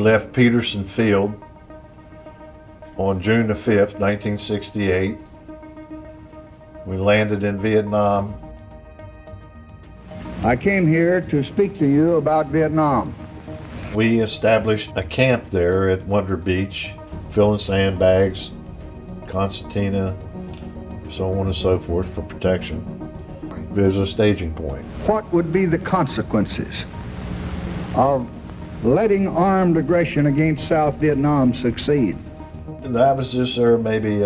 left Peterson Field on June the 5th, 1968. We landed in Vietnam. I came here to speak to you about Vietnam. We established a camp there at Wunder Beach, filling sandbags, concertina, so on and so forth for protection. It was a staging point. What would be the consequences of letting armed aggression against South Vietnam succeed? That was just there maybe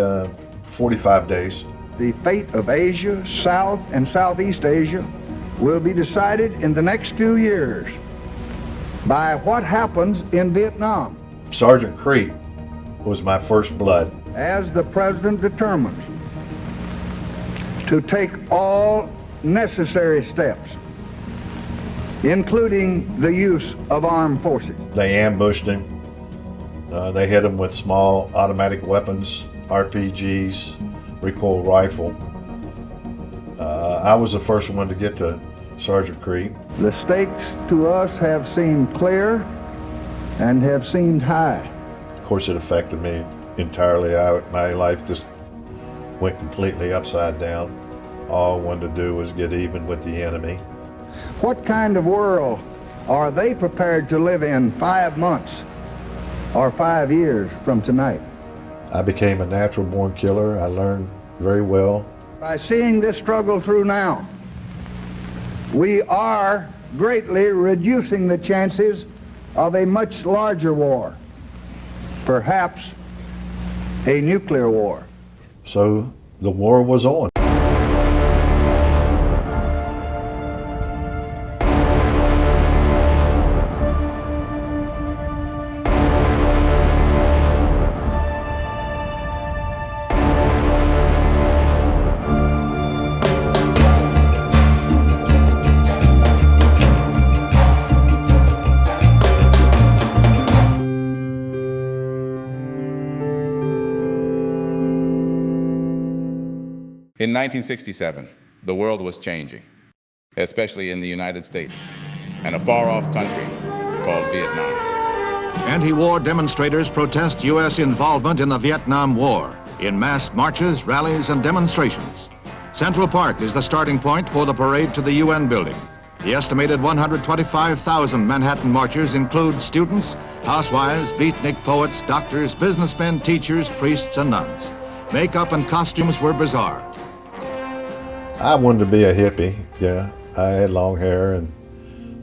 45 days. The fate of Asia, South and Southeast Asia will be decided in the next few years by what happens in Vietnam. Sergeant Creek was my first blood. As the President determines to take all necessary steps, including the use of armed forces. They ambushed him. They hit him with small automatic weapons, RPGs, recoil rifle. I was the first one to get to Sergeant Creek. The stakes to us have seemed clear and have seemed high. Of course, it affected me entirely. My life just went completely upside down. All I wanted to do was get even with the enemy. What kind of world are they prepared to live in 5 months or 5 years from tonight? I became a natural-born killer. I learned very well. By seeing this struggle through now, we are greatly reducing the chances of a much larger war, perhaps a nuclear war. So the war was on. In 1967, the world was changing, especially in the United States and a far-off country called Vietnam. Anti-war demonstrators protest U.S. involvement in the Vietnam War in mass marches, rallies, and demonstrations. Central Park is the starting point for the parade to the UN building. The estimated 125,000 Manhattan marchers include students, housewives, beatnik poets, doctors, businessmen, teachers, priests, and nuns. Makeup and costumes were bizarre. I wanted to be a hippie, yeah. I had long hair, and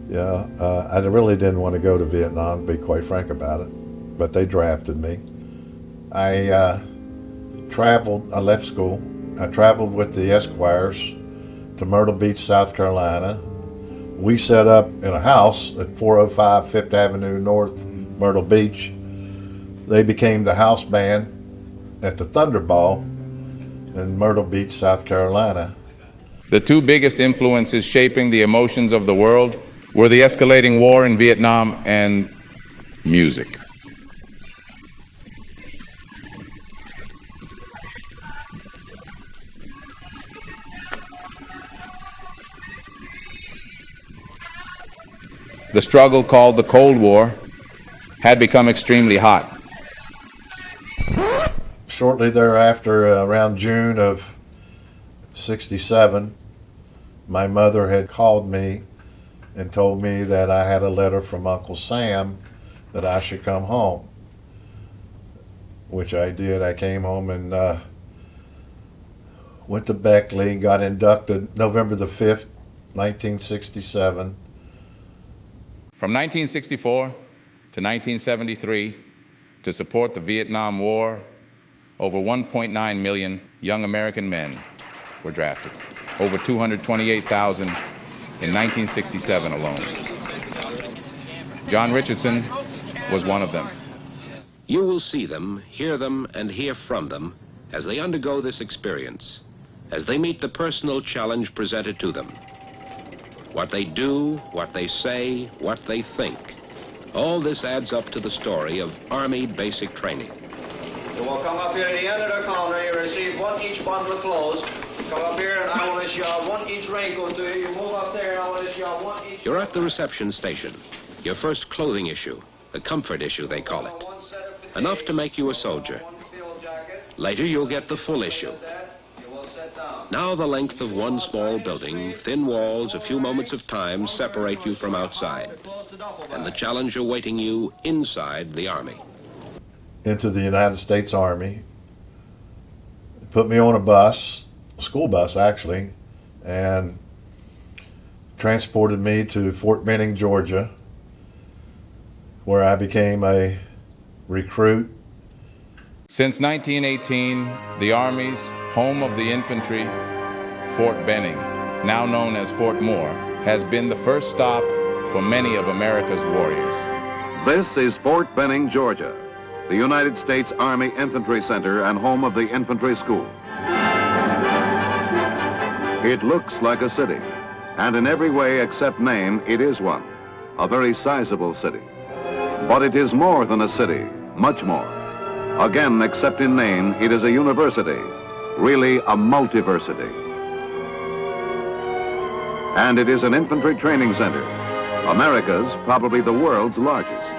yeah, I really didn't want to go to Vietnam, to be quite frank about it, but they drafted me. I left school. I traveled with the Esquires to Myrtle Beach, South Carolina. We set up in a house at 405 Fifth Avenue North, Myrtle Beach. They became the house band at the Thunderball in Myrtle Beach, South Carolina. The two biggest influences shaping the emotions of the world were the escalating war in Vietnam and music. The struggle called the Cold War had become extremely hot. Shortly thereafter, around June of '67, my mother had called me and told me that I had a letter from Uncle Sam that I should come home, which I did. I came home and went to Beckley, got inducted November the 5th, 1967. From 1964 to 1973, to support the Vietnam War, over 1.9 million young American men were drafted, over 228,000 in 1967 alone. John Richardson was one of them. You will see them, hear them, and hear from them as they undergo this experience, as they meet the personal challenge presented to them. What they do, what they say, what they think, all this adds up to the story of Army basic training. You will come up here to the end of the counter, you receive one each bundle of clothes. Come up here and I want to issue out one each raincoat to you. You move up there and I want to issue out one each... You're at the reception station, your first clothing issue. The comfort issue, they call it. Enough to make you a soldier. Later, you'll get the full issue. Now the length of one small building, thin walls, a few moments of time separate you from outside, and the challenge awaiting you inside the Army. Into the United States Army, put me on a bus, a school bus actually, and transported me to Fort Benning, Georgia, where I became a recruit. Since 1918, the Army's home of the infantry, Fort Benning, now known as Fort Moore, has been the first stop for many of America's warriors. This is Fort Benning, Georgia, the United States Army Infantry Center and home of the infantry school. It looks like a city, and in every way except name, it is one, a very sizable city. But it is more than a city, much more. Again, except in name, it is a university, really a multiversity. And it is an infantry training center, America's, probably the world's largest.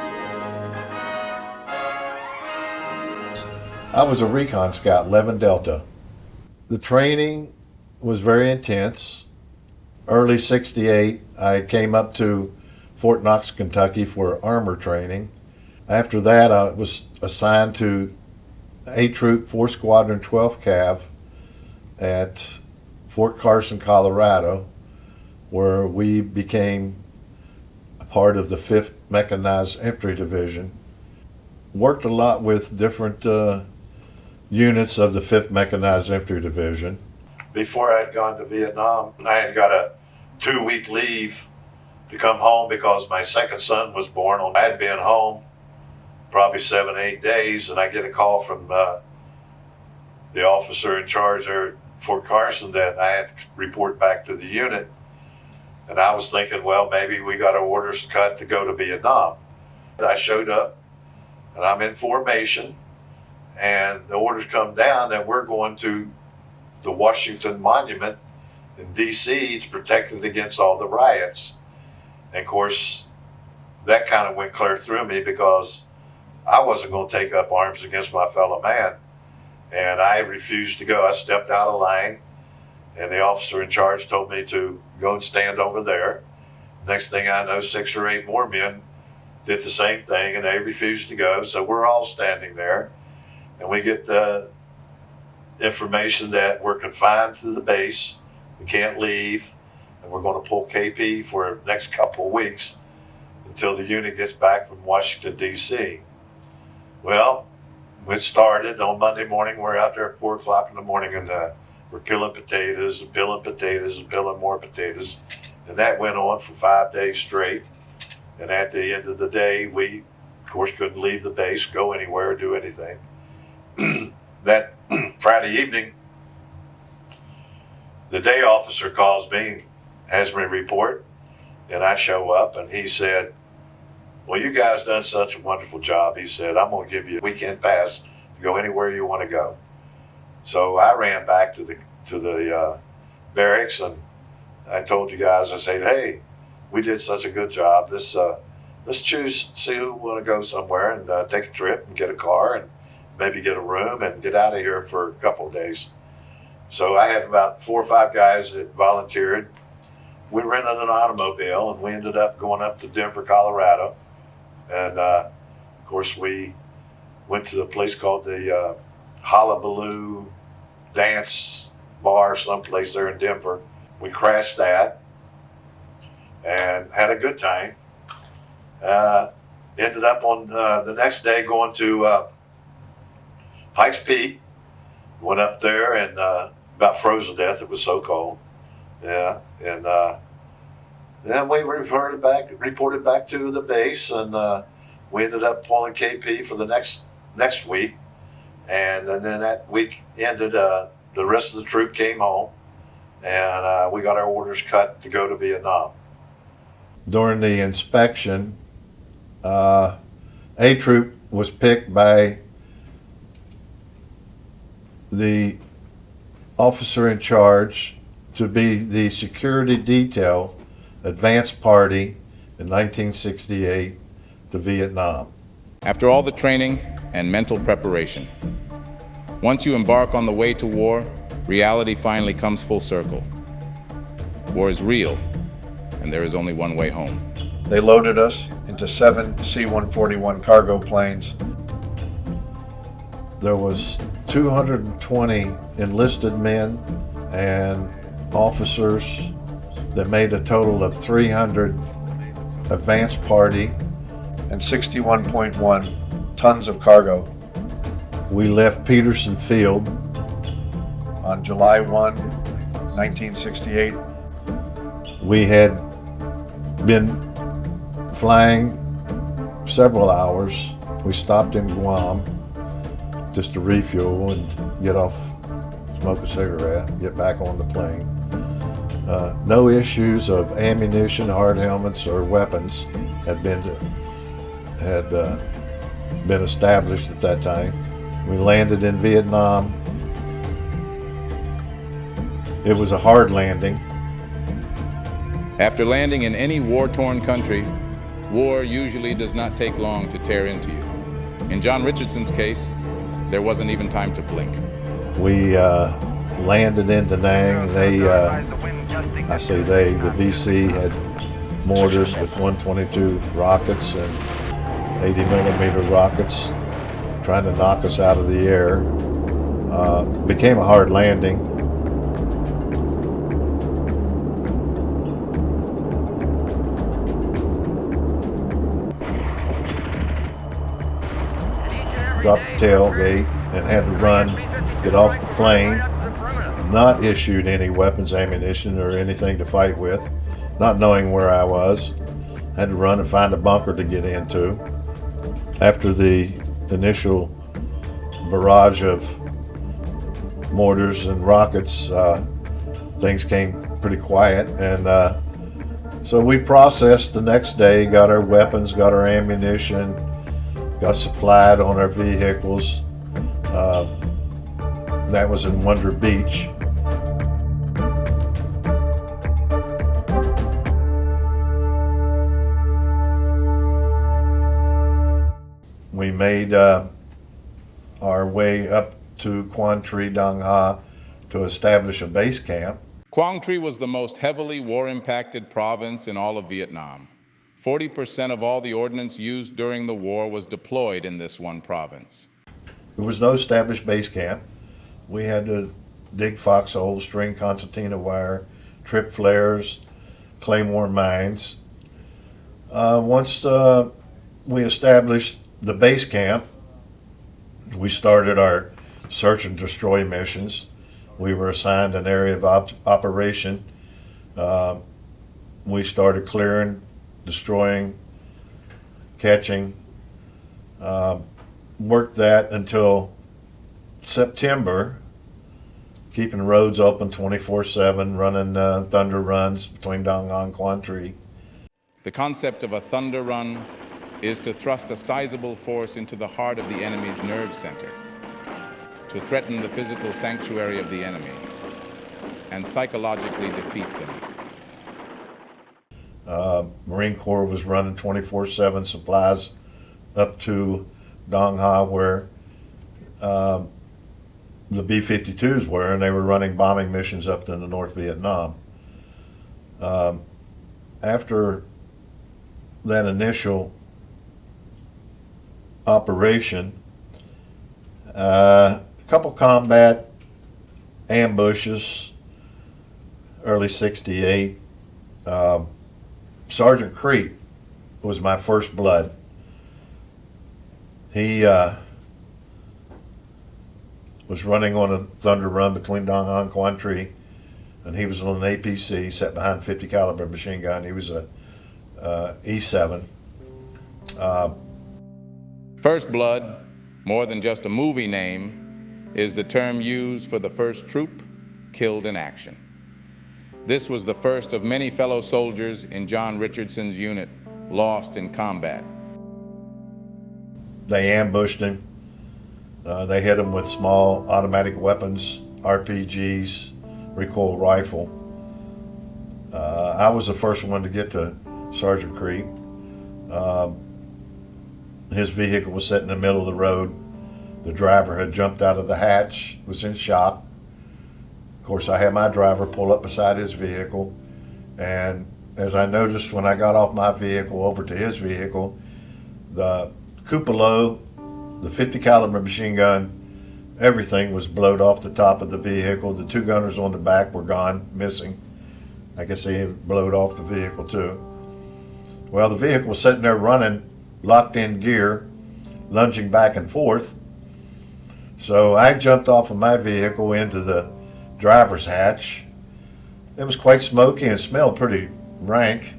I was a recon scout, 11 Delta. The training was very intense. Early '68, I came up to Fort Knox, Kentucky for armor training. After that, I was assigned to A Troop 4 Squadron 12 Cav at Fort Carson, Colorado, where we became a part of the 5th Mechanized Infantry Division. Worked a lot with different units of the 5th Mechanized Infantry Division. Before I had gone to Vietnam, I had got a 2-week leave to come home because my second son was born. I had been home probably 7, 8 days, and I get a call from the officer in charge there at Fort Carson that I had to report back to the unit. And I was thinking, well, maybe we got our orders cut to go to Vietnam. I showed up, and I'm in formation, and the orders come down that we're going to the Washington Monument in D.C. to protect it against all the riots. And of course, that kind of went clear through me because I wasn't going to take up arms against my fellow man. And I refused to go. I stepped out of line, and the officer in charge told me to go and stand over there. Next thing I know, 6 or 8 more men did the same thing, and they refused to go. So we're all standing there, and we get the information that we're confined to the base, we can't leave, and we're going to pull KP for the next couple of weeks until the unit gets back from Washington, D.C. Well, we started on Monday morning. We're out there at 4 o'clock in the morning, and we're killing potatoes and peeling potatoes and peeling more potatoes. And that went on for 5 days straight. And at the end of the day, we, of course, couldn't leave the base, go anywhere, do anything. That Friday evening, the day officer calls me, has me report, and I show up, and he said, well, you guys done such a wonderful job. He said, I'm going to give you a weekend pass to go anywhere you want to go. So I ran back to the barracks, and I told you guys, I said, hey, we did such a good job. Let's see who want to go somewhere and take a trip and get a car and maybe get a room and get out of here for a couple of days. So I had about 4 or 5 guys that volunteered. We rented an automobile, and we ended up going up to Denver, Colorado. And of course, we went to the place called the Hullabaloo Dance Bar, someplace there in Denver. We crashed that and had a good time. Ended up on the next day going to Pikes Peak. Went up there and about froze to death. It was so cold. Yeah, and then we reported back to the base, and we ended up pulling KP for the next week. And then that week ended. The rest of the troop came home, and we got our orders cut to go to Vietnam. During the inspection, A Troop was picked by the officer in charge to be the security detail advance party in 1968 to Vietnam. After all the training and mental preparation, once you embark on the way to war, reality finally comes full circle. War is real, and there is only one way home. They loaded us into 7 C-141 cargo planes. There was 220 enlisted men and officers that made a total of 300 advance party and 61.1 tons of cargo. We left Peterson Field on July 1, 1968. We had been flying several hours. We stopped in Guam just to refuel and get off, smoke a cigarette, get back on the plane. No issues of ammunition, hard helmets, or weapons had been established at that time. We landed in Vietnam. It was a hard landing. After landing in any war-torn country, war usually does not take long to tear into you. In John Richardson's case, there wasn't even time to blink. We landed in Da Nang. The VC had mortared with 122 rockets and 80 millimeter rockets, trying to knock us out of the air. Became a hard landing. Dropped the tailgate and had to run, get off the plane. Not issued any weapons, ammunition, or anything to fight with. Not knowing where I was. Had to run and find a bunker to get into. After the initial barrage of mortars and rockets, things came pretty quiet, and so we processed the next day, got our weapons, got our ammunition, got supplied on our vehicles. That was in Wunder Beach. We made our way up to Quang Tri Dang Ha to establish a base camp. Quang Tri was the most heavily war-impacted province in all of Vietnam. 40% of all the ordnance used during the war was deployed in this one province. There was no established base camp. We had to dig foxholes, string concertina wire, trip flares, claymore mines. Once we established the base camp, we started our search and destroy missions. We were assigned an area of operation. We started clearing, destroying, catching. Worked that until September, keeping roads open 24/7, running thunder runs between Dang Ha and Quang Tri. The concept of a thunder run is to thrust a sizable force into the heart of the enemy's nerve center, to threaten the physical sanctuary of the enemy, and psychologically defeat them. Marine Corps was running 24/7 supplies up to Dang Ha, where the B-52s were, and they were running bombing missions up to the North Vietnam. After that initial operation, a couple combat ambushes, early '68. Sergeant Crete was my first blood. He was running on a thunder run between Dang Ha and Quang Tri, and he was on an APC, sat behind a 50 caliber machine gun. He was a E7. First Blood, more than just a movie name, is the term used for the first troop killed in action. This was the first of many fellow soldiers in John Richardson's unit lost in combat. They ambushed him. They hit him with small automatic weapons, RPGs, recoil rifle. I was the first one to get to Sergeant Crete. His vehicle was sitting in the middle of the road. The driver had jumped out of the hatch, was in shock. Of course, I had my driver pull up beside his vehicle, and as I noticed when I got off my vehicle over to his vehicle, the cupola, the 50 caliber machine gun, everything was blowed off the top of the vehicle. The two gunners on the back were gone, missing. I guess they had blowed off the vehicle too. Well, the vehicle was sitting there running, locked in gear, lunging back and forth. So I jumped off of my vehicle into the driver's hatch. It was quite smoky and smelled pretty rank.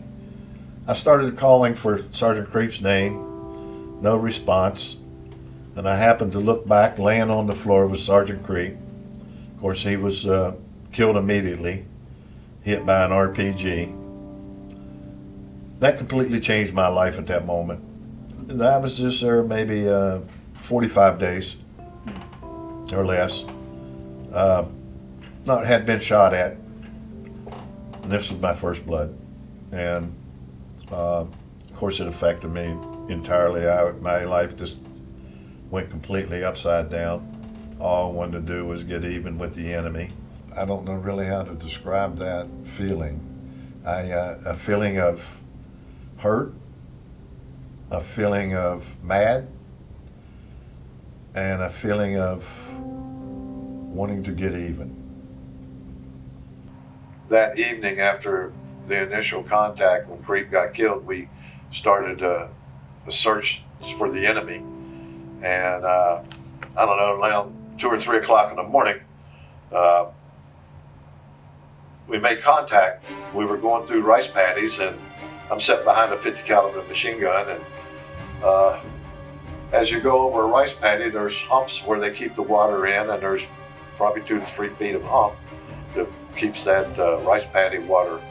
I started calling for Sergeant Creep's name, no response, and I happened to look back. Laying on the floor was Sergeant Creep. Of course, he was killed immediately, hit by an RPG. That completely changed my life at that moment. I was just there maybe 45 days or less. Had been shot at. And this was my first blood. And of course it affected me entirely. My life just went completely upside down. All I wanted to do was get even with the enemy. I don't know really how to describe that feeling. A feeling of hurt, a feeling of mad, and a feeling of wanting to get even. That evening after the initial contact when Creep got killed, we started a search for the enemy. And I don't know, around 2 or 3 o'clock in the morning, we made contact. We were going through rice paddies, and I'm sitting behind a 50 caliber machine gun, and as you go over a rice paddy, there's humps where they keep the water in, and there's probably 2 to 3 feet of hump that keeps that rice paddy water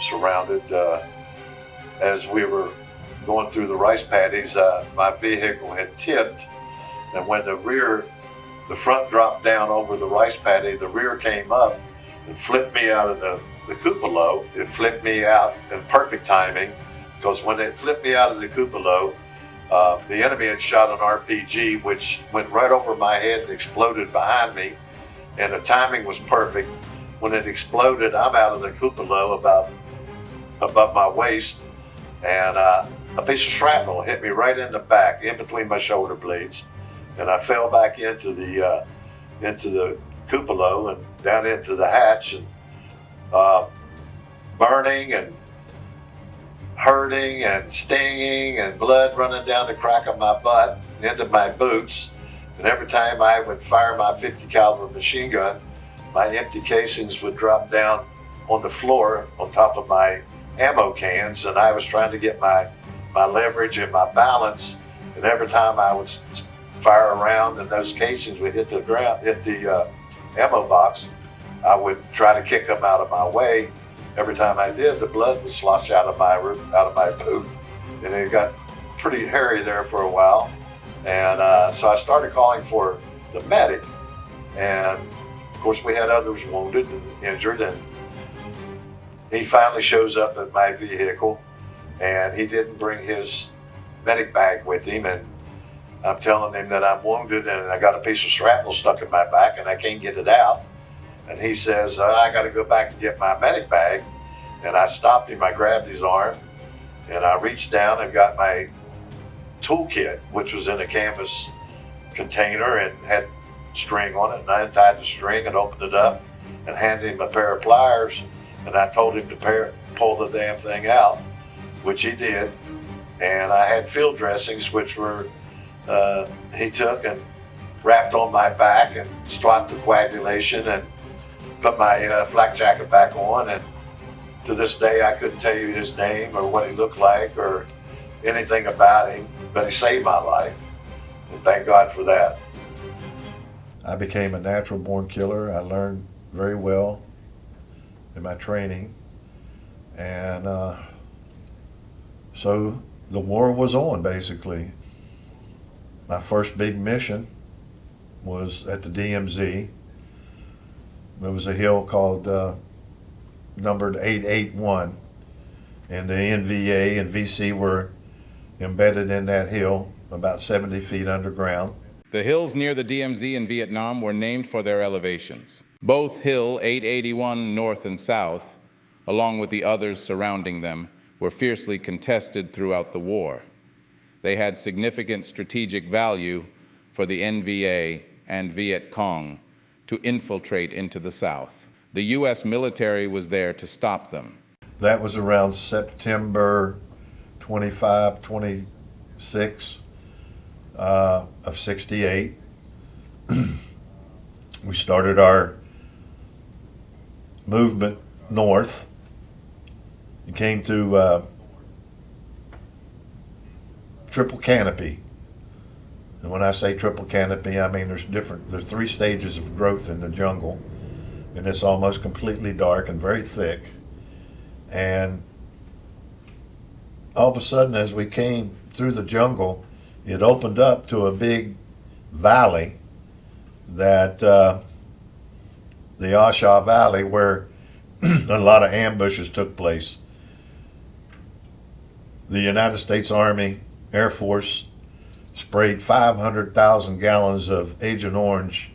surrounded. As we were going through the rice paddies, my vehicle had tipped, and when the front dropped down over the rice paddy, the rear came up and flipped me out of the cupola. It flipped me out in perfect timing, because when it flipped me out of the cupola, the enemy had shot an RPG which went right over my head and exploded behind me, and the timing was perfect. When it exploded, I'm out of the cupola about above my waist, and a piece of shrapnel hit me right in the back, in between my shoulder blades, and I fell back into the cupola and down into the hatch, and burning and hurting and stinging and blood running down the crack of my butt into my boots. And every time I would fire my 50 caliber machine gun, my empty casings would drop down on the floor on top of my ammo cans, and I was trying to get my leverage and my balance, and every time I would fire around and those casings would hit the ground, hit the ammo box, I would try to kick them out of my way. Every time I did, the blood would slosh out of my boot, and it got pretty hairy there for a while. And so I started calling for the medic, and of course we had others wounded and injured, and he finally shows up at my vehicle, and he didn't bring his medic bag with him, and I'm telling him that I'm wounded and I got a piece of shrapnel stuck in my back and I can't get it out. And he says, I got to go back and get my medic bag. And I stopped him, I grabbed his arm, and I reached down and got my toolkit, which was in a canvas container and had string on it. And I untied the string and opened it up and handed him a pair of pliers. And I told him to pull the damn thing out, which he did. And I had field dressings, which were he took and wrapped on my back and stopped the coagulation and put my flak jacket back on. And to this day, I couldn't tell you his name or what he looked like or anything about him, but he saved my life, and thank God for that. I became a natural born killer. I learned very well in my training, and so the war was on, basically. My first big mission was at the DMZ. There was a hill called numbered 881, and the NVA and VC were embedded in that hill. about 70 feet underground. The hills near the DMZ in Vietnam were named for their elevations. Both Hill 881 North and South, along with the others surrounding them, were fiercely contested throughout the war. They had significant strategic value for the NVA and Viet Cong to infiltrate into the South. The U.S. military was there to stop them. That was around September 25, 26 of 68. We started our movement north. It came to triple canopy. And when I say triple canopy, I mean there's 3 stages of growth in the jungle, and it's almost completely dark and very thick. And all of a sudden, as we came through the jungle, it opened up to a big valley, that the Asha Valley, where a lot of ambushes took place. The United States Army, Air Force sprayed 500,000 gallons of Agent Orange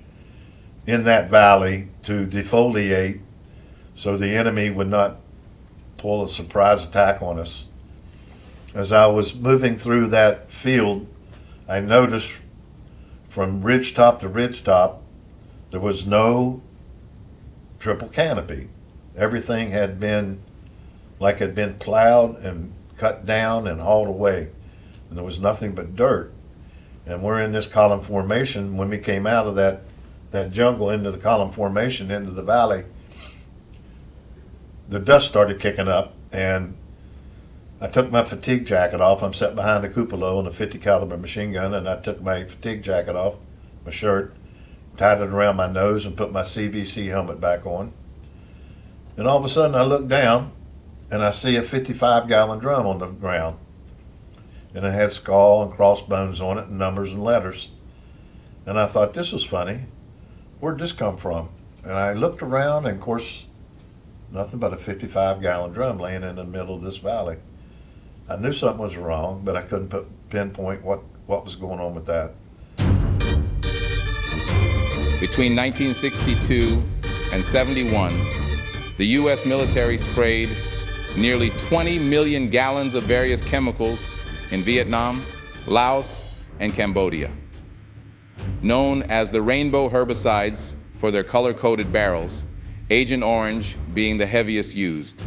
in that valley to defoliate so the enemy would not pull a surprise attack on us. As I was moving through that field, I noticed from ridgetop to ridgetop there was no triple canopy. Everything had been like had been plowed and cut down and hauled away, and there was nothing but dirt. And we're in this column formation. When we came out of that jungle into the column formation into the valley, the dust started kicking up, and I took my fatigue jacket off. I'm sitting behind a cupola and a 50 caliber machine gun, and I took my fatigue jacket off, my shirt, tied it around my nose, and put my CVC helmet back on. And all of a sudden I look down and I see a 55-gallon drum on the ground. And it had skull and crossbones on it and numbers and letters. And I thought, this was funny. Where'd this come from? And I looked around, and of course, nothing but a 55-gallon drum laying in the middle of this valley. I knew something was wrong, but I couldn't pinpoint what was going on with that. Between 1962 and 71, the U.S. military sprayed nearly 20 million gallons of various chemicals in Vietnam, Laos, and Cambodia. Known as the rainbow herbicides for their color-coded barrels, Agent Orange being the heaviest used.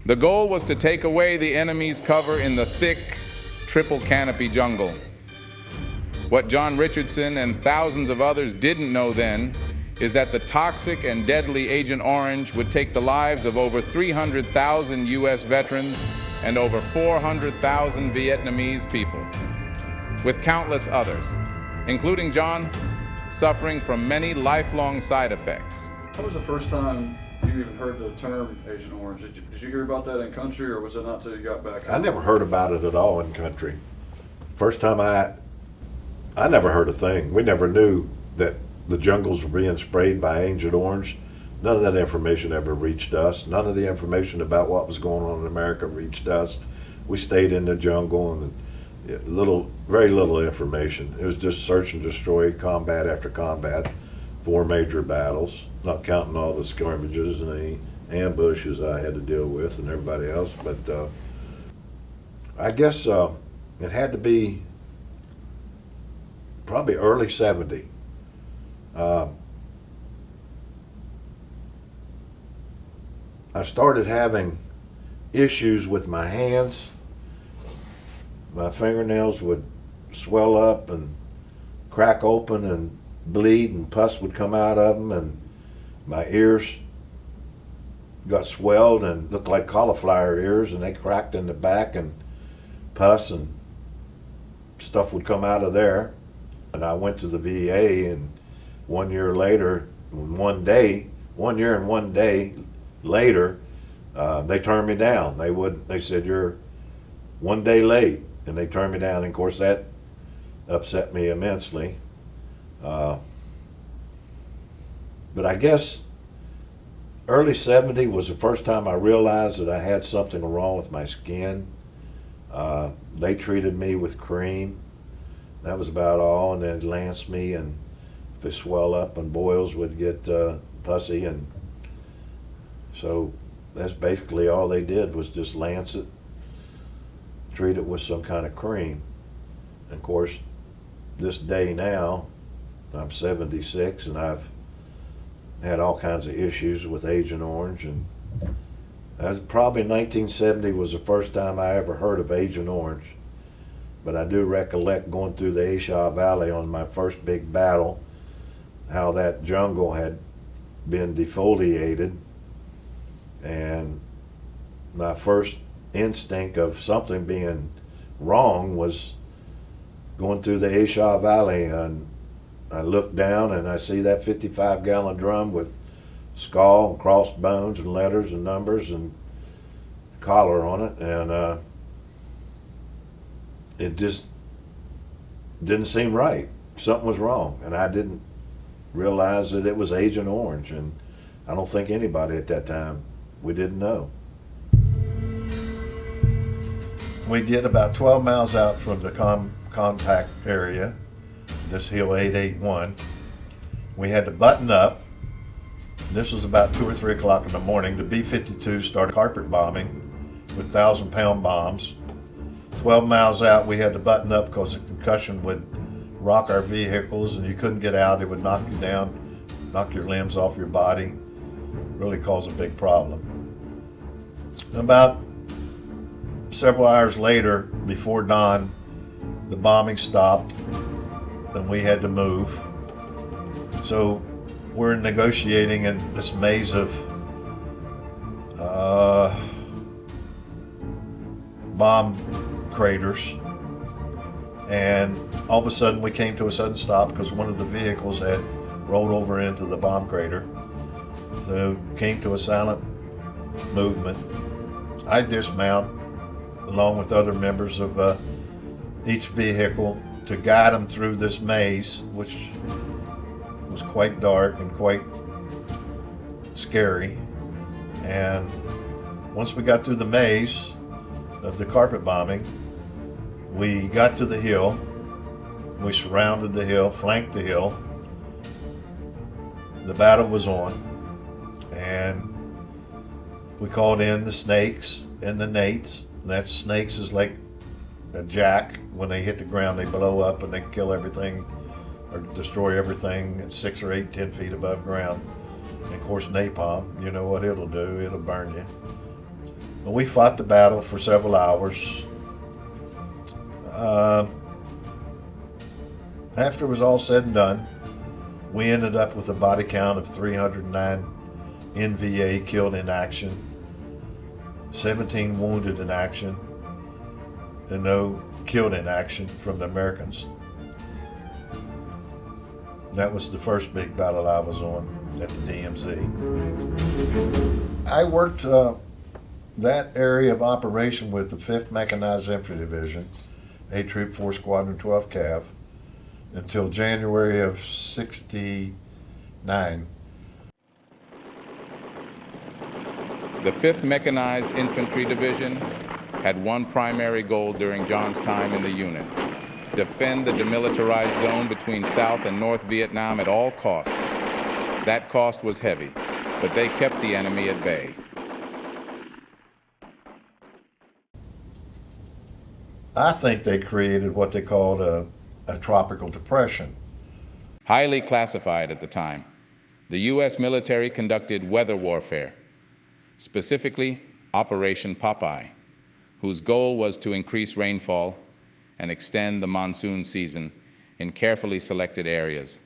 The goal was to take away the enemy's cover in the thick, triple canopy jungle. What John Richardson and thousands of others didn't know then is that the toxic and deadly Agent Orange would take the lives of over 300,000 U.S. veterans and over 400,000 Vietnamese people, with countless others, including John, suffering from many lifelong side effects. When was the first time you even heard the term Agent Orange? Did you hear about that in country, or was it not until you got back home? I never heard about it at all in country. First time I never heard a thing. We never knew that the jungles were being sprayed by Agent Orange. None of that information ever reached us. None of the information about what was going on in America reached us. We stayed in the jungle, and very little information. It was just search and destroy, combat after combat, 4 major battles, not counting all the skirmishes and the ambushes I had to deal with and everybody else. But I guess it had to be probably early 70. I started having issues with my hands. My fingernails would swell up and crack open and bleed, and pus would come out of them, and my ears got swelled and looked like cauliflower ears, and they cracked in the back, and pus and stuff would come out of there. And I went to the VA, and 1 year later, 1 year and 1 day later, they turned me down. They said, you're 1 day late, and they turned me down. And of course that upset me immensely. But I guess early 70 was the first time I realized that I had something wrong with my skin. They treated me with cream. That was about all, and then it'd lance me, and if it swell up and boils, would get pussy, and so that's basically all they did was just lance it, treat it with some kind of cream. And of course, this day now, I'm 76, and I've had all kinds of issues with Agent Orange, and that's probably 1970 was the first time I ever heard of Agent Orange. But I do recollect going through the Aisha Valley on my first big battle, how that jungle had been defoliated, and my first instinct of something being wrong was going through the Aisha Valley, and I look down and I see that 55-gallon drum with skull and crossbones and letters and numbers and collar on it, and it just didn't seem right. Something was wrong, and I didn't realize that it was Agent Orange, and I don't think anybody at that time, we didn't know. We get about 12 miles out from the contact area, this hill 881. We had to button up. This was about 2 or 3 o'clock in the morning. The B-52 started carpet bombing with 1,000-pound bombs. 12 miles out, we had to button up because the concussion would rock our vehicles and you couldn't get out. It would knock you down, knock your limbs off your body, really cause a big problem. About several hours later, before dawn, the bombing stopped and we had to move. So we're negotiating in this maze of bomb craters, and all of a sudden we came to a sudden stop because one of the vehicles had rolled over into the bomb crater. So came to a silent movement. I dismount along with other members of each vehicle to guide them through this maze, which was quite dark and quite scary. And once we got through the maze of the carpet bombing, we got to the hill. We surrounded the hill, flanked the hill. The battle was on, and we called in the snakes and the nates. And that snakes is like a jack. When they hit the ground, they blow up and they kill everything or destroy everything at 6 or 8, 10 feet above ground. And of course, napalm, you know what it'll do, it'll burn you. But we fought the battle for several hours. After it was all said and done, we ended up with a body count of 309 NVA killed in action, 17 wounded in action, and no killed in action from the Americans. That was the first big battle I was on at the DMZ. I worked that area of operation with the 5th Mechanized Infantry Division, 8 Troop 4 Squadron 12 Cav, until January of '69. The 5th Mechanized Infantry Division had one primary goal during John's time in the unit: defend the demilitarized zone between South and North Vietnam at all costs. That cost was heavy, but they kept the enemy at bay. I think they created what they called a tropical depression. Highly classified at the time, the U.S. military conducted weather warfare, specifically Operation Popeye, whose goal was to increase rainfall and extend the monsoon season in carefully selected areas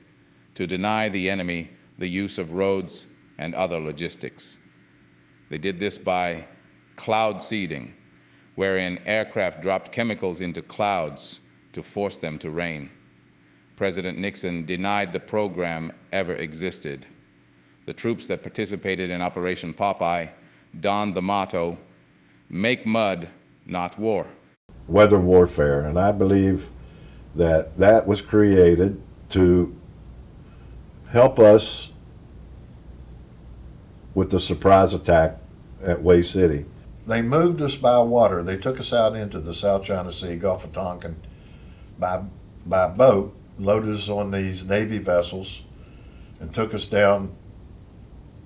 to deny the enemy the use of roads and other logistics. They did this by cloud seeding, wherein aircraft dropped chemicals into clouds to force them to rain. President Nixon denied the program ever existed. The troops that participated in Operation Popeye donned the motto, "Make mud, not war." Weather warfare, and I believe that that was created to help us with the surprise attack at Hue City. They moved us by water. They took us out into the South China Sea, Gulf of Tonkin, by by boat, loaded us on these Navy vessels, and took us down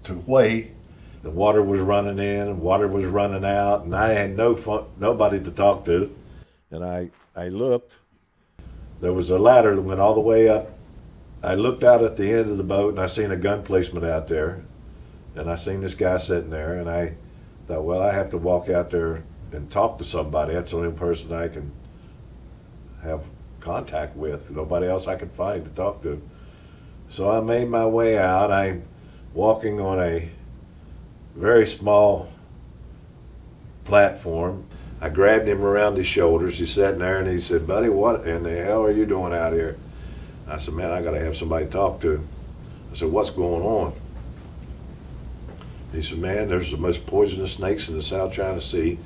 to Hue. The water was running in and water was running out, and I had nobody to talk to. And I looked. There was a ladder that went all the way up. I looked out at the end of the boat, and I seen a gun placement out there. And I seen this guy sitting there, and I thought, well, I have to walk out there and talk to somebody. That's the only person I can have contact with. Nobody else I could find to talk to. So I made my way out. I'm walking on a very small platform. I grabbed him around his shoulders. He's sitting there, and he said, buddy, what in the hell are you doing out here? I said, man, I got to have somebody to talk to. I said, what's going on? He said, man, there's the most poisonous snakes in the South China Sea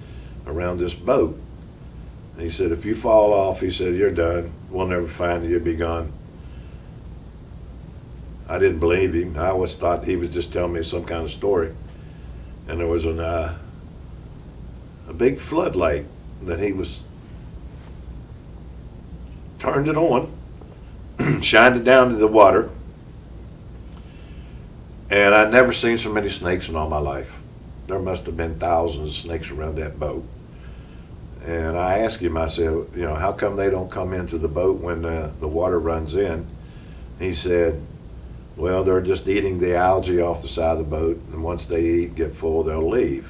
around this boat. And he said, if you fall off, he said, you're done. We'll never find you. You'll be gone. I didn't believe him. I always thought he was just telling me some kind of story. And there was a big floodlight that he was turned it on, shined it down to the water, and I'd never seen so many snakes in all my life. There must have been thousands of snakes around that boat. And I asked him, I said, you know, how come they don't come into the boat when the water runs in? He said, well, they're just eating the algae off the side of the boat, and once they eat, get full, they'll leave.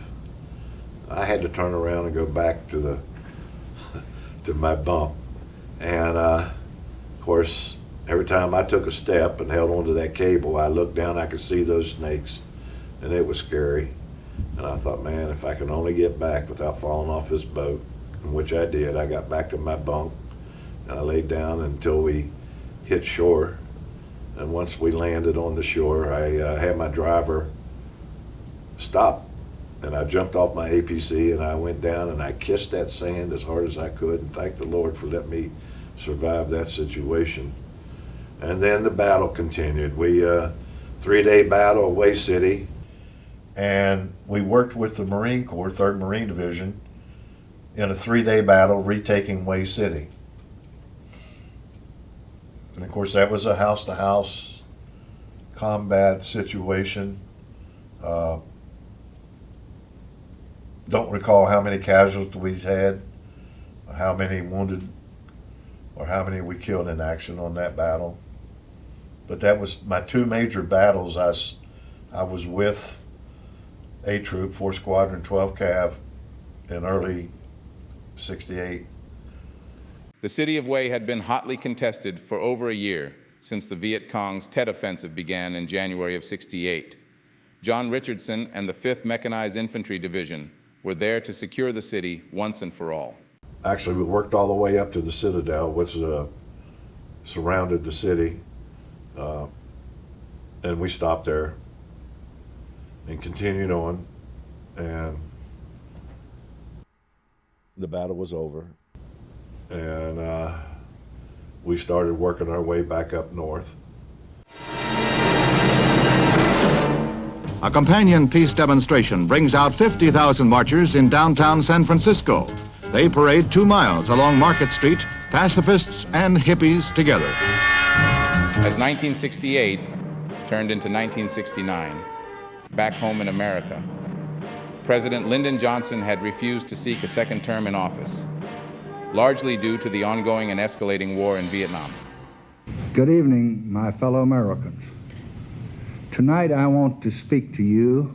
I had to turn around and go back to the to my bunk. And of course, every time I took a step and held onto that cable, I looked down, I could see those snakes, and it was scary. And I thought, man, if I can only get back without falling off this boat, which I did. I got back to my bunk, and I laid down until we hit shore. And once we landed on the shore, I had my driver stop, and I jumped off my APC, and I went down, and I kissed that sand as hard as I could, and thanked the Lord for letting me survive that situation. And then the battle continued. We 3-day battle at Hue City, and we worked with the Marine Corps, 3rd Marine Division, in a 3-day battle retaking Hue City. And of course that was a house-to-house combat situation. Don't recall how many casualties we had, how many wounded, or how many we killed in action on that battle. But that was my 2 major battles. I was with A Troop, 4th Squadron, 12 Cav in early '68. The city of Hue had been hotly contested for over a year since the Viet Cong's Tet Offensive began in January of '68. John Richardson and the 5th Mechanized Infantry Division were there to secure the city once and for all. Actually, we worked all the way up to the Citadel, which surrounded the city, and we stopped there and continued on, and the battle was over. And we started working our way back up north. A companion peace demonstration brings out 50,000 marchers in downtown San Francisco. They parade 2 miles along Market Street, pacifists and hippies together. As 1968 turned into 1969, back home in America, President Lyndon Johnson had refused to seek a 2nd term in office, largely due to the ongoing and escalating war in Vietnam. Good evening, my fellow Americans. Tonight I want to speak to you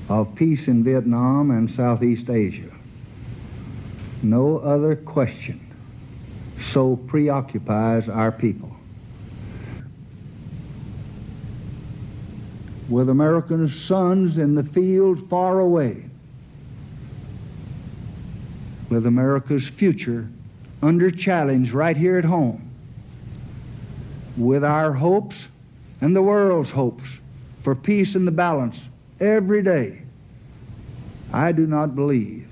of peace in Vietnam and Southeast Asia. No other question so preoccupies our people. With American sons in the field far away, with America's future under challenge right here at home, with our hopes and the world's hopes for peace and the balance every day, I do not believe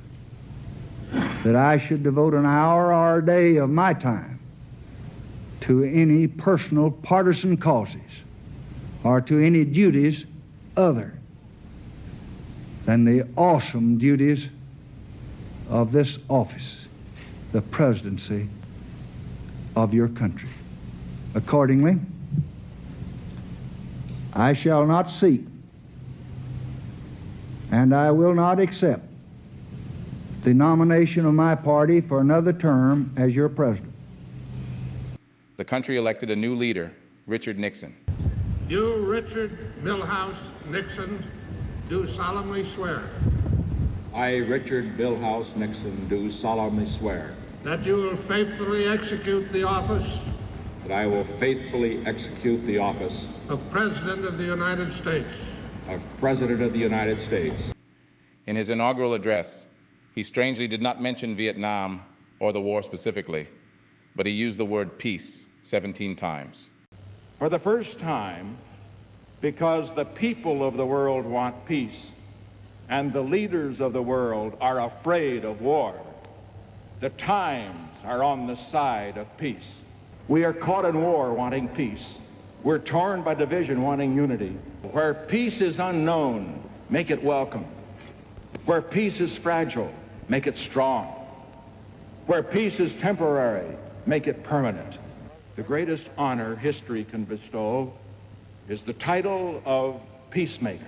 that I should devote an hour or a day of my time to any personal partisan causes or to any duties other than the awesome duties of this office, the presidency of your country. Accordingly, I shall not seek and I will not accept the nomination of my party for another term as your president. The country elected a new leader, Richard Nixon. You, Richard Milhouse Nixon, do solemnly swear I, Richard Milhouse Nixon, do solemnly swear that you will faithfully execute the office that I will faithfully execute the office of President of the United States. of President of the United States. In his inaugural address, he strangely did not mention Vietnam or the war specifically, but he used the word peace 17 times. For the first time, because the people of the world want peace and the leaders of the world are afraid of war, the times are on the side of peace. We are caught in war wanting peace. We're torn by division wanting unity. Where peace is unknown, make it welcome. Where peace is fragile, make it strong. Where peace is temporary, make it permanent. The greatest honor history can bestow is the title of peacemaker.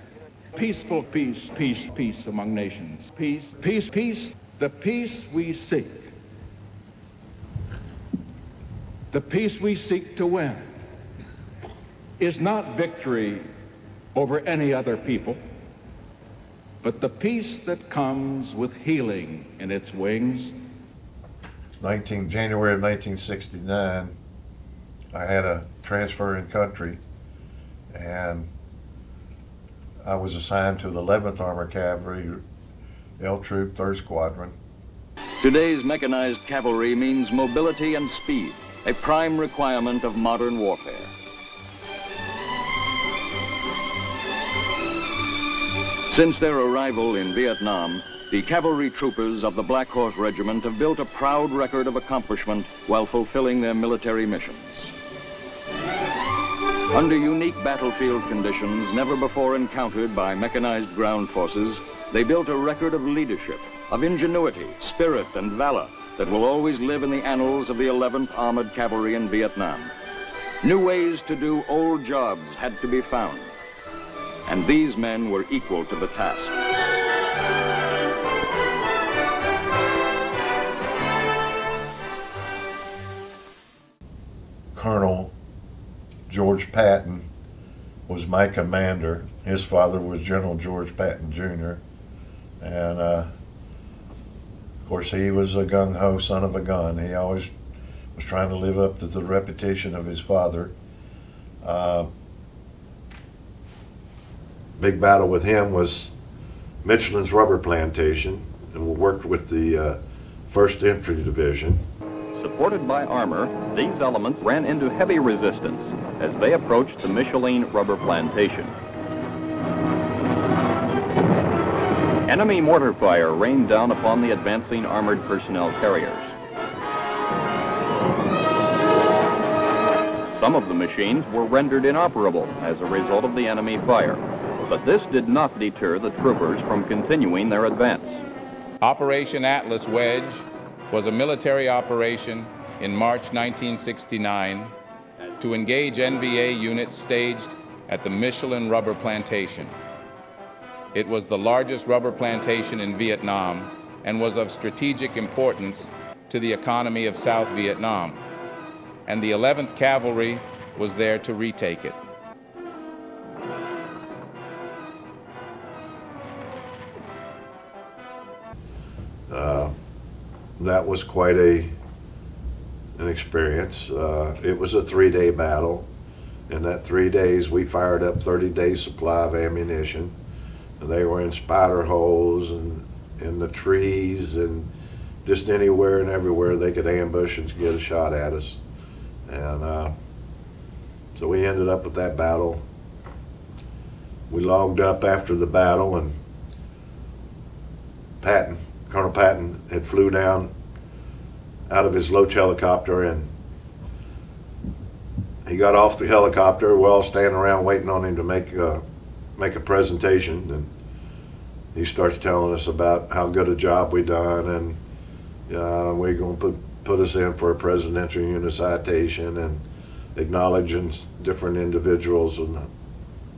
Peaceful peace, peace, peace among nations. Peace, peace, peace. The peace we seek. The peace we seek to win is not victory over any other people, but the peace that comes with healing in its wings. January of 1969, I had a transfer in country, and I was assigned to the 11th Armored Cavalry, L Troop, 3rd Squadron. Today's mechanized cavalry means mobility and speed, a prime requirement of modern warfare. Since their arrival in Vietnam, the cavalry troopers of the Black Horse Regiment have built a proud record of accomplishment while fulfilling their military missions. Under unique battlefield conditions never before encountered by mechanized ground forces, they built a record of leadership, of ingenuity, spirit, and valor that will always live in the annals of the 11th Armored Cavalry in Vietnam. New ways to do old jobs had to be found, and these men were equal to the task. Colonel George Patton was my commander. His father was General George Patton Jr. And of course he was a gung-ho son of a gun. He always was trying to live up to the reputation of his father. Big battle with him was Michelin's rubber plantation, and we worked with the 1st Infantry Division. Supported by armor, these elements ran into heavy resistance as they approached the Michelin rubber plantation. Enemy mortar fire rained down upon the advancing armored personnel carriers. Some of the machines were rendered inoperable as a result of the enemy fire, but this did not deter the troopers from continuing their advance. Operation Atlas Wedge was a military operation in March 1969 to engage NVA units staged at the Michelin rubber plantation. It was the largest rubber plantation in Vietnam and was of strategic importance to the economy of South Vietnam, and the 11th Cavalry was there to retake it. That was quite an experience. It was a 3-day battle. In that 3 days, we fired up 30 days' supply of ammunition. And they were in spider holes and in the trees and just anywhere and everywhere they could ambush and get a shot at us. And so we ended up with that battle. We logged up after the battle, and Colonel Patton had flew down out of his Loach helicopter, and he got off the helicopter. We're all standing around waiting on him to make a presentation, and he starts telling us about how good a job we done, and we're going to put us in for a presidential unit citation and acknowledging different individuals and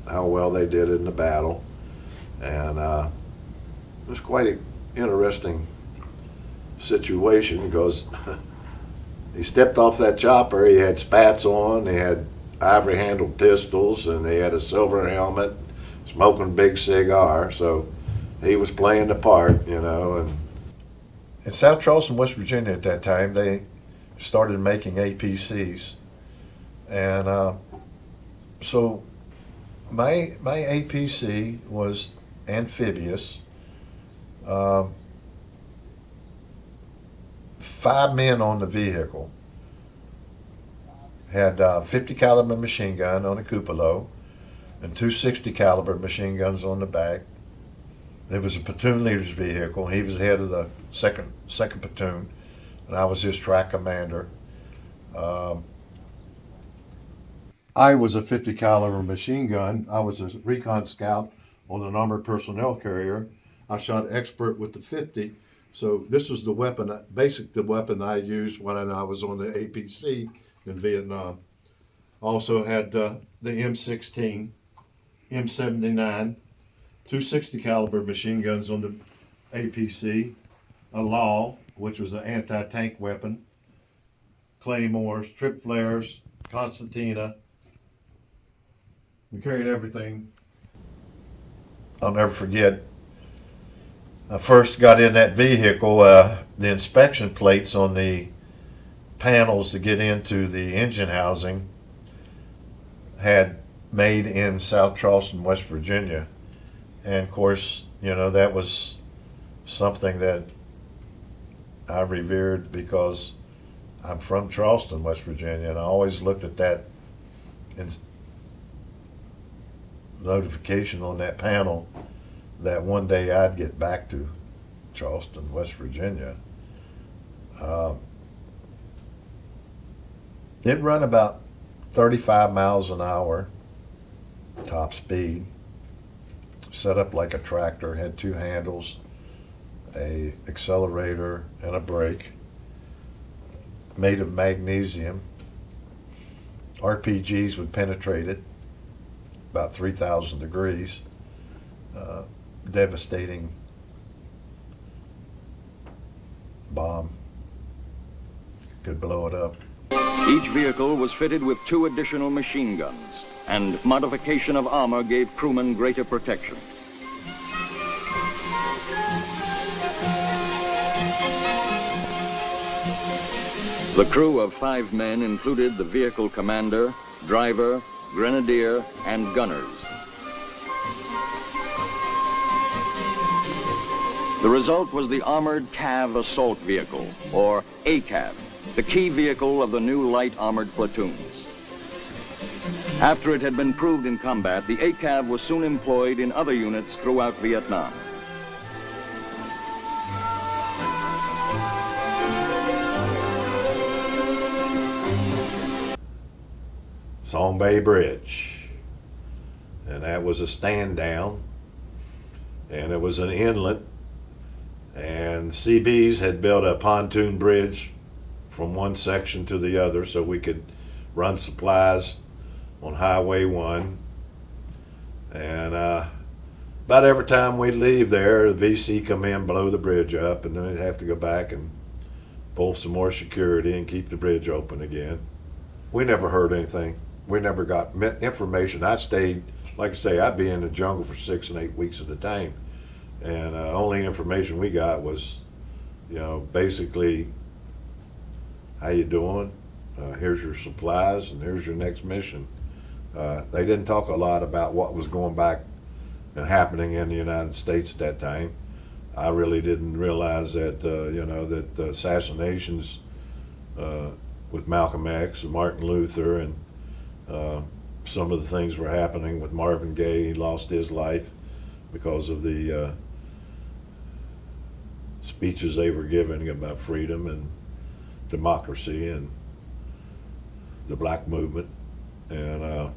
how well they did in the battle. And it was quite an interesting situation because he stepped off that chopper, he had spats on, he had ivory handled pistols, and he had a silver helmet, smoking a big cigar, so he was playing the part, you know. And in South Charleston, West Virginia at that time, they started making APCs. And so my APC was amphibious. 5 men on the vehicle. Had 50 caliber machine gun on the cupola and 2 60 caliber machine guns on the back. It was a platoon leader's vehicle. He was head of the second platoon, and I was his track commander. I was a 50 caliber machine gun. I was a recon scout on an armored personnel carrier. I shot expert with the 50. So this was the weapon, the weapon I used when I was on the APC in Vietnam. Also had the M16, M79, 2 60 caliber machine guns on the APC, a Law, which was an anti-tank weapon, claymores, trip flares, concertina. We carried everything. I'll never forget, I first got in that vehicle, the inspection plates on the panels to get into the engine housing had made in South Charleston, West Virginia. And of course, you know, that was something that I revered because I'm from Charleston, West Virginia, and I always looked at that notification on that panel that one day I'd get back to Charleston, West Virginia. It run about 35 miles an hour, top speed, set up like a tractor, had 2 handles, a accelerator and a brake, made of magnesium. RPGs would penetrate it about 3,000 degrees. Devastating bomb, could blow it up. Each vehicle was fitted with 2 additional machine guns, and modification of armor gave crewmen greater protection. The crew of 5 men included the vehicle commander, driver, grenadier, and gunners. The result was the Armored Cav Assault Vehicle, or ACAV, the key vehicle of the new light armored platoons. After it had been proved in combat, the ACAV was soon employed in other units throughout Vietnam. Song Bay Bridge, and that was a stand down, and it was an inlet, and CBs had built a pontoon bridge from one section to the other so we could run supplies on Highway 1. And about every time we'd leave there, the VC come in, blow the bridge up, and then we'd have to go back and pull some more security and keep the bridge open again. We never heard anything. We never got information. I stayed, like I say, I'd be in the jungle for 6 and 8 weeks at a time. And only information we got was, you know, basically, how you doing? Here's your supplies, and here's your next mission. They didn't talk a lot about what was going back and happening in the United States at that time. I really didn't realize that, you know, that the assassinations with Malcolm X and Martin Luther and some of the things were happening with Marvin Gaye. He lost his life because of the speeches they were giving about freedom and democracy and the black movement. And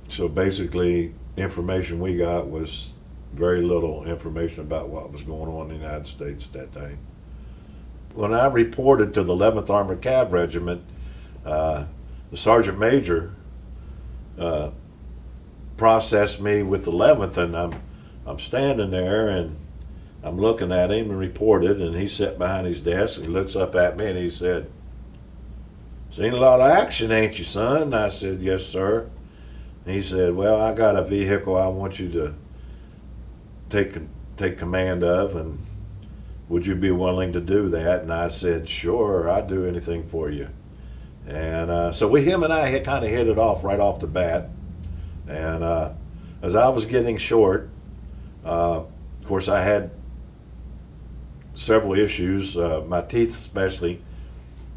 so basically information we got was very little information about what was going on in the United States at that time. when I reported to the 11th Armored Cav Regiment, the Sergeant Major processed me with the 11th, and I'm standing there and I'm looking at him and reported, and he sat behind his desk and he looks up at me and he said, "Seen a lot of action, ain't you, son?" And I said, "Yes, sir." And he said, "Well, I got a vehicle I want you to take command of, and would you be willing to do that?" And I said, "Sure, I'd do anything for you." And so him and I kind of hit it off right off the bat. And as I was getting short, of course, I had several issues. My teeth especially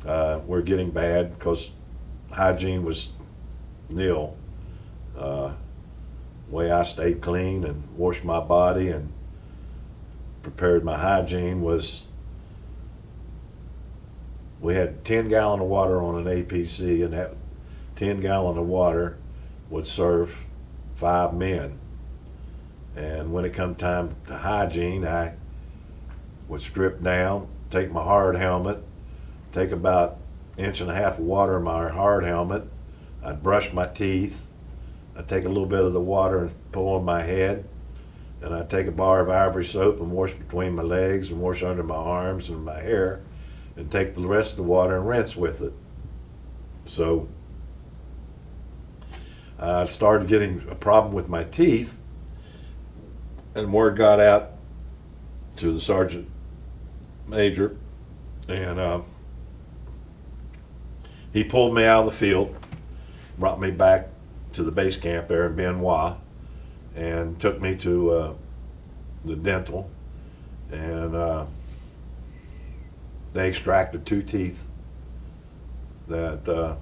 were getting bad because hygiene was nil. Way I stayed clean and washed my body and prepared my hygiene was, we had 10-gallon of water on an APC, and that 10-gallon of water would serve 5 men. And when it come time to hygiene, I would strip down, take my hard helmet, take about 1.5 inches of water in my hard helmet. I'd brush my teeth. I'd take a little bit of the water and pull on my head. And I'd take a bar of ivory soap and wash between my legs and wash under my arms and my hair, and take the rest of the water and rinse with it. So I started getting a problem with my teeth, and word got out to the Sergeant Major, and he pulled me out of the field, brought me back to the base camp there in Benoit, and took me to the dental, and they extracted 2 teeth that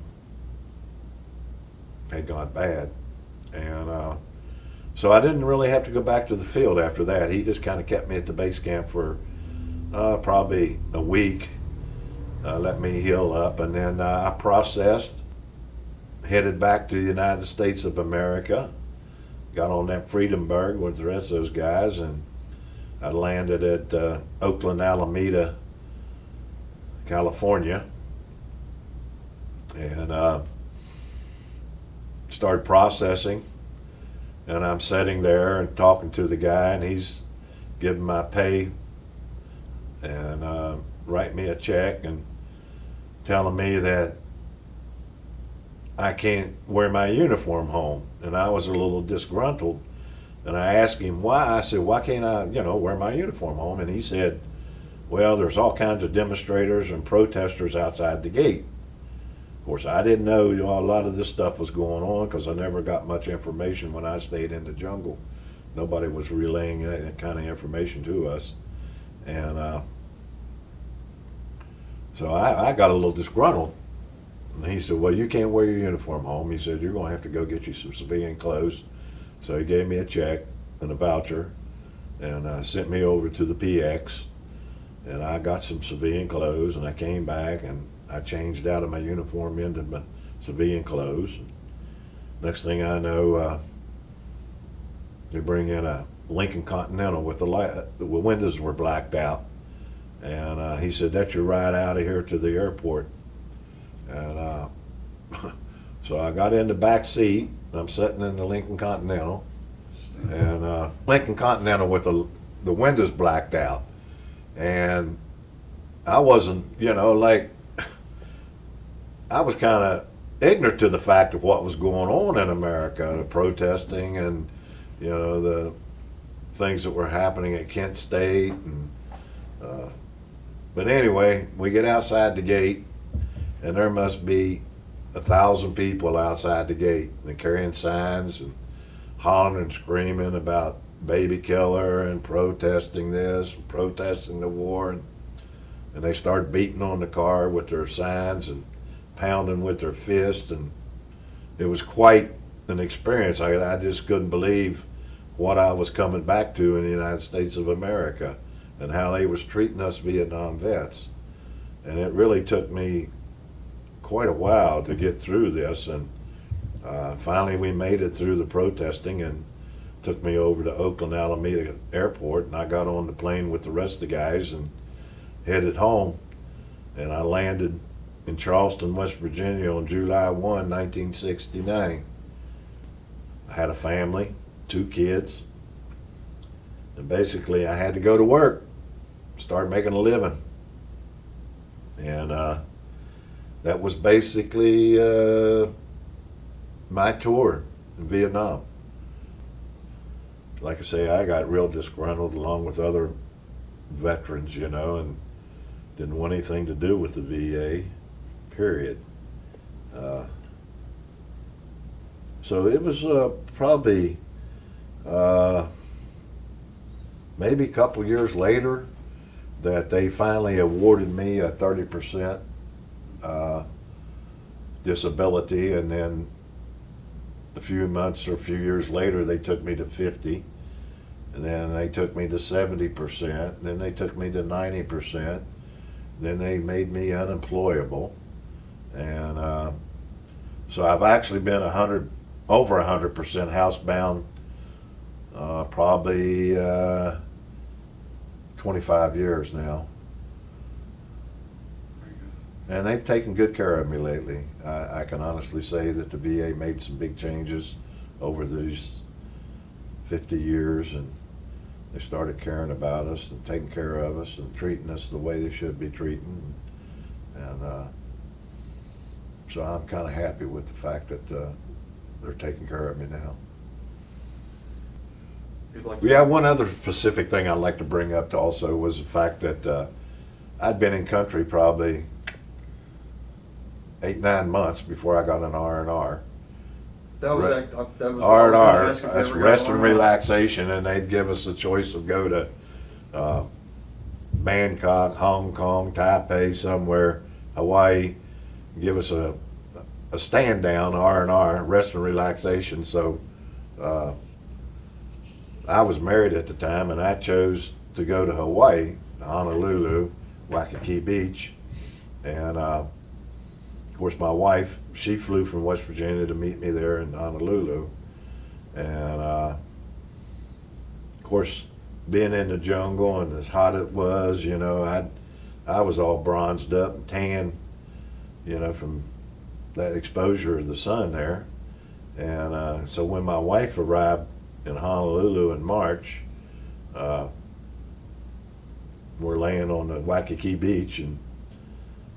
had gone bad. And so I didn't really have to go back to the field after that. He just kind of kept me at the base camp for probably a week, let me heal up, and then I processed, headed back to the United States of America, got on that Freedomburg with the rest of those guys, and I landed at Oakland, Alameda, California, and started processing. And I'm sitting there and talking to the guy, and he's giving my pay and writing me a check and telling me that I can't wear my uniform home. And I was a little disgruntled, and I asked him why. I said, "Why can't I, wear my uniform home?" And he said, "Well, there's all kinds of demonstrators and protesters outside the gate." Of course, I didn't know, a lot of this stuff was going on, because I never got much information when I stayed in the jungle. Nobody was relaying that kind of information to us. And so I got a little disgruntled. And he said, "Well, you can't wear your uniform home." He said, "You're going to have to go get you some civilian clothes." So he gave me a check and a voucher, and sent me over to the PX. And I got some civilian clothes, and I came back and I changed out of my uniform into my civilian clothes. Next thing I know, they bring in a Lincoln Continental with the windows were blacked out. And he said, "That's your ride out of here to the airport." And so I got in the back seat. I'm sitting in the Lincoln Continental, and Lincoln Continental with the windows blacked out. And I wasn't, I was kind of ignorant to the fact of what was going on in America, the protesting and, the things that were happening at Kent State. And but anyway, we get outside the gate, and there must be 1,000 people outside the gate. They're carrying signs and hollering and screaming about baby killer and protesting this, and protesting the war. And they started beating on the car with their signs and pounding with their fists. And it was quite an experience. I just couldn't believe what I was coming back to in the United States of America, and how they was treating us Vietnam vets. And it really took me quite a while to get through this, and finally we made it through the protesting, and took me over to Oakland Alameda Airport, and I got on the plane with the rest of the guys and headed home. and I landed in Charleston, West Virginia on July 1, 1969. I had a family, 2 kids, and basically I had to go to work, start making a living. And that was basically my tour in Vietnam. Like I say, I got real disgruntled along with other veterans, you know, and didn't want anything to do with the VA, period. So it was probably maybe a couple years later that they finally awarded me a 30% disability, and then a few months or a few years later they took me to 50, and then they took me to 70%, then they took me to 90%, then they made me unemployable, and so I've actually been over 100% housebound probably 25 years now. And they've taken good care of me lately. I can honestly say that the VA made some big changes over these 50 years, and they started caring about us and taking care of us and treating us the way they should be treating. And so I'm kind of happy with the fact that they're taking care of me now. Yeah, one other specific thing I'd like to bring up also was the fact that I'd been in country probably 8-9 months before I got an R&R. That was R&R, that's rest and relaxation, and they'd give us a choice of go to Bangkok, Hong Kong, Taipei, somewhere, Hawaii, give us a stand down, R&R, rest and relaxation. So I was married at the time, and I chose to go to Hawaii, Honolulu, Waikiki Beach, and of course my wife, she flew from West Virginia to meet me there in Honolulu, and of course being in the jungle and as hot it was, you know, I was all bronzed up and tan, you know, from that exposure of the sun there. And so when my wife arrived in Honolulu in March, we're laying on the Waikiki Beach, and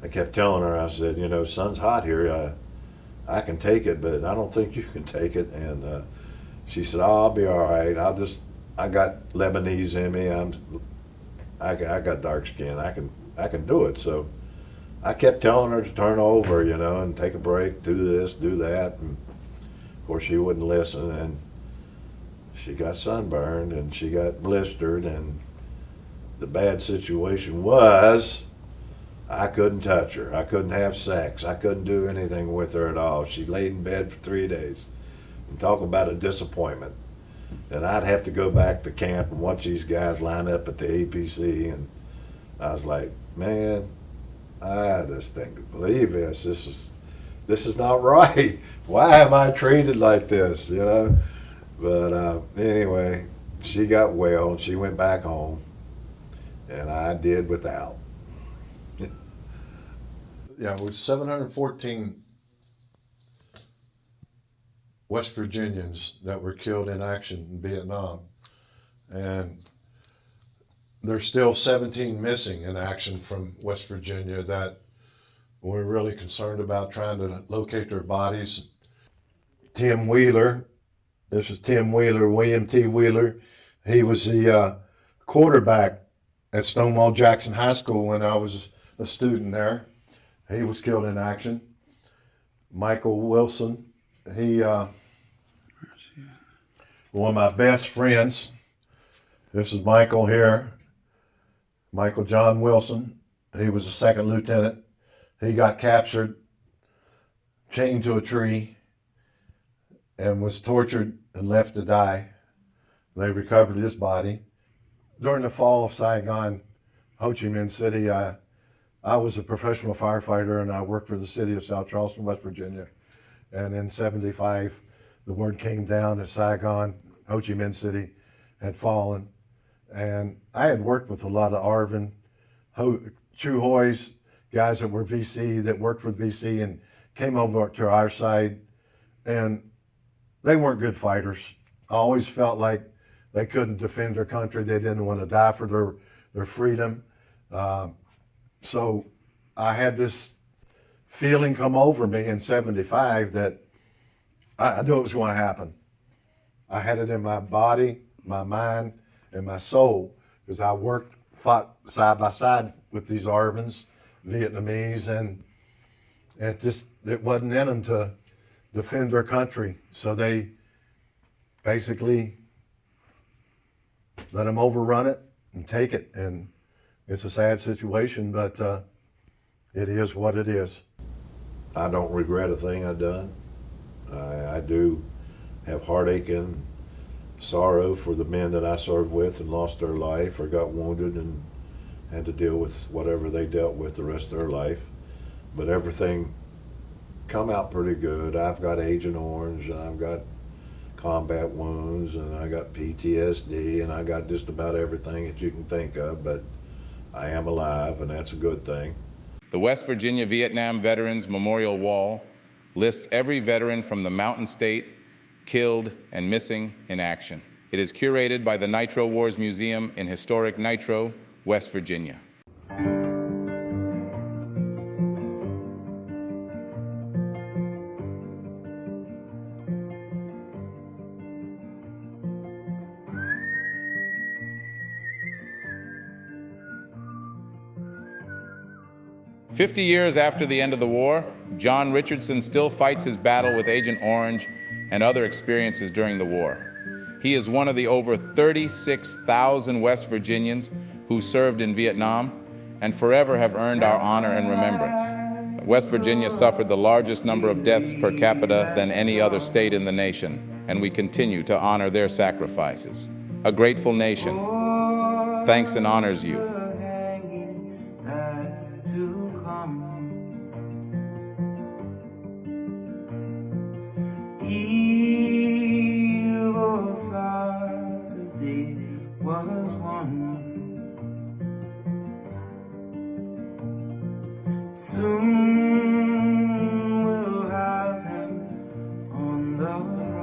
I kept telling her, I said, you know, sun's hot here, I can take it, but I don't think you can take it. And she said, oh, I'll be all right. I got Lebanese in me. I got dark skin. I can do it. So I kept telling her to turn over, you know, and take a break, do this, do that. And of course she wouldn't listen, and she got sunburned and she got blistered, and the bad situation was I couldn't touch her. I couldn't have sex. I couldn't do anything with her at all. She laid in bed for 3 days. And talk about a disappointment. And I'd have to go back to camp and watch these guys line up at the APC, and I was like, man, I just can't believe this. This is not right. Why am I treated like this, you know? But anyway, she got well and she went back home, and I did without. Yeah, it was 714 West Virginians that were killed in action in Vietnam, and there's still 17 missing in action from West Virginia that we're really concerned about trying to locate their bodies. Tim Wheeler, this is Tim Wheeler, William T. Wheeler. He was the quarterback at Stonewall Jackson High School when I was a student there. He was killed in action. Michael Wilson, one of my best friends. This is Michael here. Michael John Wilson. He was a second lieutenant. He got captured, chained to a tree, and was tortured and left to die. They recovered his body. During the fall of Saigon, Ho Chi Minh City, I was a professional firefighter, and I worked for the city of South Charleston, West Virginia. And in '75, the word came down that Saigon, Ho Chi Minh City, had fallen. And I had worked with a lot of ARVN, Chu Hoys, guys that were VC, that worked with VC and came over to our side, and they weren't good fighters. I always felt like they couldn't defend their country. They didn't want to die for their freedom. So I had this feeling come over me in '75 that I knew it was going to happen. I had it in my body, my mind, and my soul, because I fought side by side with these ARVNs, Vietnamese, and it wasn't in them to defend their country. So they basically let them overrun it and take it. And it's a sad situation, but it is what it is. I don't regret a thing I've done. I do have heartache and sorrow for the men that I served with and lost their life or got wounded and had to deal with whatever they dealt with the rest of their life. But everything come out pretty good. I've got Agent Orange, and I've got combat wounds, and I got PTSD, and I got just about everything that you can think of, but I am alive, and that's a good thing. The West Virginia Vietnam Veterans Memorial Wall lists every veteran from the Mountain State killed and missing in action. It is curated by the Nitro Wars Museum in historic Nitro, West Virginia. "50 years after the end of the war, John Richardson still fights his battle with Agent Orange and other experiences during the war. He is one of the over 36,000 West Virginians who served in Vietnam and forever have earned our honor and remembrance. West Virginia suffered the largest number of deaths per capita than any other state in the nation, and we continue to honor their sacrifices. A grateful nation thanks and honors you. Soon we'll have him on the